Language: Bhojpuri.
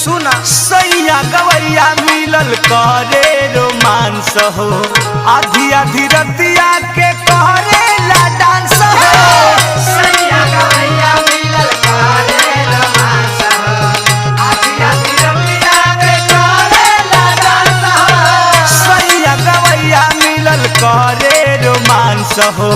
सुना सैया गवैया मिलल करे रोमांस हो आधी आधी रतिया के करेला डांस हो सैया गवैया मिलल करे रोमांस हो आधी आधी रतिया के करेला डांस हो सैया गवैया मिलल करे रोमांस हो